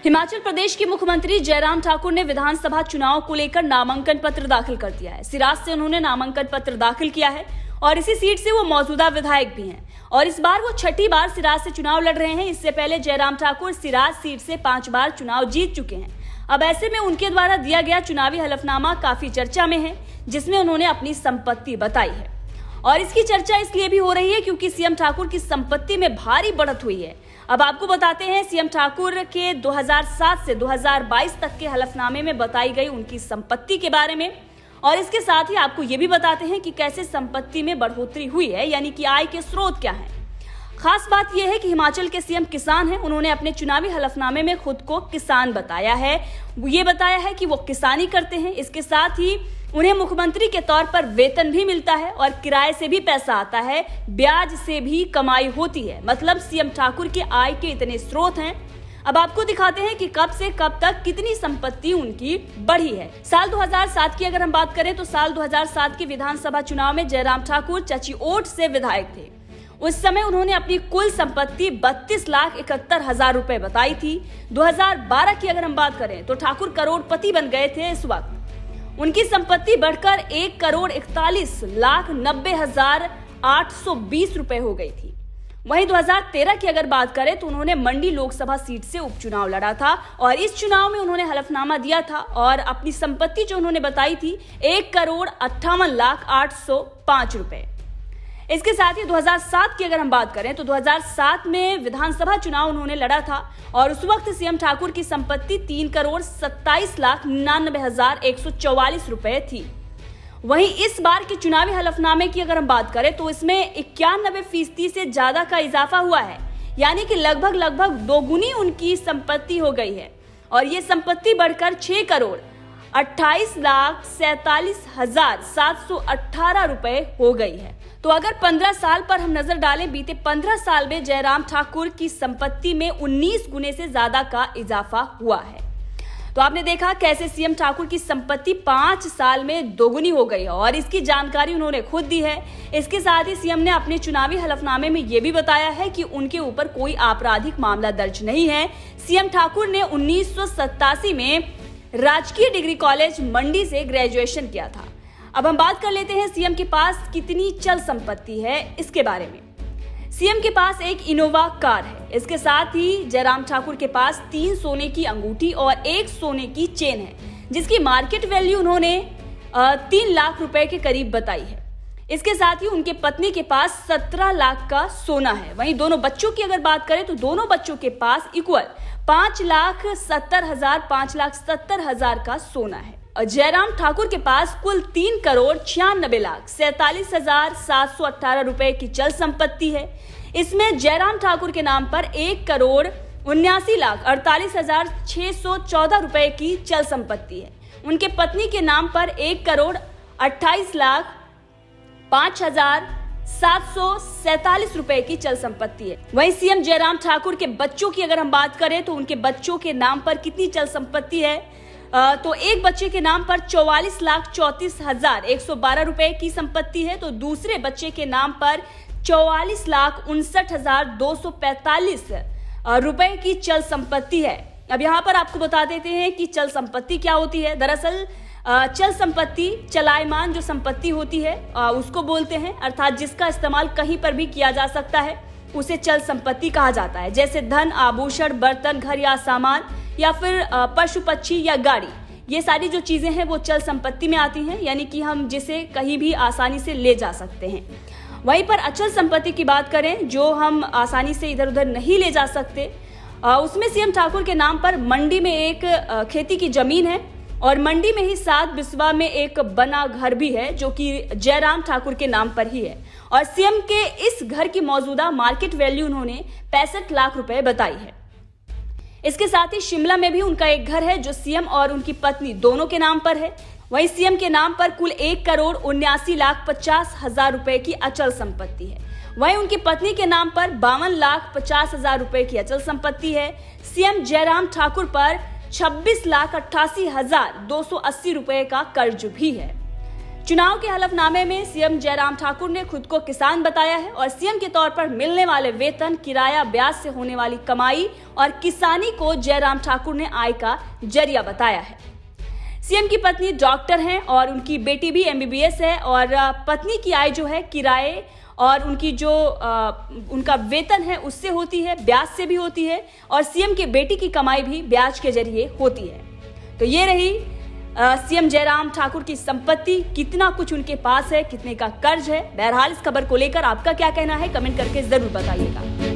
हिमाचल प्रदेश के मुख्यमंत्री जयराम ठाकुर ने विधानसभा चुनाव को लेकर नामांकन पत्र दाखिल कर दिया है। सिराज से उन्होंने नामांकन पत्र दाखिल किया है और इसी सीट से वो मौजूदा विधायक भी हैं और इस बार वो छठी बार सिराज से चुनाव लड़ रहे हैं। इससे पहले जयराम ठाकुर सिराज सीट से 5 बार चुनाव जीत चुके हैं। अब ऐसे में उनके द्वारा दिया गया चुनावी हलफनामा काफी चर्चा में है, जिसमें उन्होंने अपनी संपत्ति बताई है और इसकी चर्चा इसलिए भी हो रही है क्योंकि सीएम ठाकुर की संपत्ति में भारी बढ़त हुई है। अब आपको बताते हैं सीएम ठाकुर के 2007 से 2022 तक के हलफनामे में बताई गई उनकी संपत्ति के बारे में और इसके साथ ही आपको ये भी बताते हैं कि कैसे संपत्ति में बढ़ोतरी हुई है, यानी कि आय के स्रोत क्या हैं। खास बात यह है कि हिमाचल के सीएम किसान हैं। उन्होंने अपने चुनावी हलफनामे में खुद को किसान बताया है। ये बताया है कि वो किसानी करते हैं। इसके साथ ही उन्हें मुख्यमंत्री के तौर पर वेतन भी मिलता है और किराए से भी पैसा आता है, ब्याज से भी कमाई होती है। मतलब सीएम ठाकुर के आय के इतने स्रोत हैं। अब आपको दिखाते हैं कि कब से कब तक कितनी संपत्ति उनकी बढ़ी है। साल 2007 की अगर हम बात करें तो साल 2007 के विधानसभा चुनाव में जयराम ठाकुर चचीओट से विधायक थे। उस समय उन्होंने अपनी कुल संपत्ति 32,71,000 रुपए बताई थी। 2012 की अगर हम बात करें तो ठाकुर करोड़पति बन गए थे। इस वक्त उनकी संपत्ति बढ़कर 1,41,90,820 रुपए हो गई थी। वहीं 2013 की अगर बात करें तो उन्होंने मंडी लोकसभा सीट से उपचुनाव लड़ा था और इस चुनाव में उन्होंने हलफनामा दिया था और अपनी संपत्ति जो उन्होंने बताई थी 1,58,08,05 रुपए। इसके साथ ही 2007 की अगर हम बात करें तो 2007 में विधानसभा चुनाव उन्होंने लड़ा था और उस वक्त सीएम ठाकुर की संपत्ति 3,27,99,144 रुपए थी। वहीं इस बार के चुनावी हलफनामे की अगर हम बात करें तो इसमें 91% से ज्यादा का इजाफा हुआ है, यानी कि लगभग दोगुनी उनकी संपत्ति हो गई है और ये संपत्ति बढ़कर 6,28,47,718 रुपए हो गई है। तो अगर 15 साल पर हम नजर डालें, बीते 15 साल में जयराम ठाकुर की संपत्ति में 19 गुने से ज्यादा का इजाफा हुआ है। तो आपने देखा कैसे सीएम ठाकुर की संपत्ति 5 साल में दोगुनी हो गई और इसकी जानकारी उन्होंने खुद दी है। इसके साथ ही सीएम ने अपने चुनावी हलफनामे में यह भी बताया है कि उनके ऊपर कोई आपराधिक मामला दर्ज नहीं है। सीएम ठाकुर ने 1987 में राजकीय डिग्री कॉलेज मंडी से ग्रेजुएशन किया था। अब हम बात कर लेते हैं सीएम के पास कितनी चल संपत्ति है इसके बारे में। सीएम के पास एक इनोवा कार है। इसके साथ ही जयराम ठाकुर के पास 3 सोने की अंगूठी और 1 सोने की चेन है, जिसकी मार्केट वैल्यू उन्होंने 3 लाख रुपए के करीब बताई है। इसके साथ ही उनके पत्नी के पास 17 लाख का सोना है। वहीं दोनों बच्चों की अगर बात करें तो दोनों बच्चों के पास इक्वल 5,70,000 का सोना है। जयराम ठाकुर के पास कुल 3,96,47,718 रुपए की चल संपत्ति है। इसमें जयराम ठाकुर के नाम पर 1,79,48,614 रुपए की चल संपत्ति है। उनके पत्नी के नाम पर 1,28,05,747 रुपए की चल संपत्ति है। वहीं सीएम जयराम ठाकुर के बच्चों की अगर हम बात करें तो उनके बच्चों के नाम पर कितनी चल संपत्ति है, तो एक बच्चे के नाम पर 44,34,112 रुपए की संपत्ति है, तो दूसरे बच्चे के नाम पर 44,59,245 रुपए की चल संपत्ति है। अब यहाँ पर आपको बता देते हैं कि चल संपत्ति क्या होती है। दरअसल चल संपत्ति चलायमान जो संपत्ति होती है उसको बोलते हैं, अर्थात जिसका इस्तेमाल कहीं पर भी किया जा सकता है उसे चल संपत्ति कहा जाता है। जैसे धन, आभूषण, बर्तन, घर या सामान या फिर पशु पक्षी या गाड़ी, ये सारी जो चीजें हैं वो चल संपत्ति में आती हैं, यानी कि हम जिसे कहीं भी आसानी से ले जा सकते हैं। वहीं पर अचल संपत्ति की बात करें जो हम आसानी से इधर उधर नहीं ले जा सकते, उसमें सीएम ठाकुर के नाम पर मंडी में एक खेती की जमीन है और मंडी में ही 7 बिस्वा में एक बना घर भी है जो कि जयराम ठाकुर के नाम पर ही है और सीएम के इस घर की मौजूदा मार्केट वैल्यू उन्होंने 65 लाख रुपए बताई है। इसके साथ ही शिमला में भी उनका एक घर है जो सीएम और उनकी पत्नी दोनों के नाम पर है। वहीं सीएम के नाम पर कुल 1,79,50,000 रुपए की अचल संपत्ति है। वहीं उनकी पत्नी के नाम पर 52,50,000 रुपए की अचल संपत्ति है। सीएम जयराम ठाकुर पर 26,88,280 रुपए का कर्ज भी है। चुनाव के हलफनामे में सीएम जयराम ठाकुर ने खुद को किसान बताया है और सीएम के तौर पर मिलने वाले वेतन, किराया, ब्याज से होने वाली कमाई और किसानी को जयराम ठाकुर ने आय का जरिया बताया है। सीएम की पत्नी डॉक्टर हैं और उनकी बेटी भी एमबीबीएस है और पत्नी की आय जो है किराए और उनकी जो उनका वेतन है उससे होती है, ब्याज से भी होती है और सीएम के बेटी की कमाई भी ब्याज के जरिए होती है। तो ये रही सीएम जयराम ठाकुर की संपत्ति, कितना कुछ उनके पास है, कितने का कर्ज है। बहरहाल इस खबर को लेकर आपका क्या कहना है कमेंट करके जरूर बताइएगा।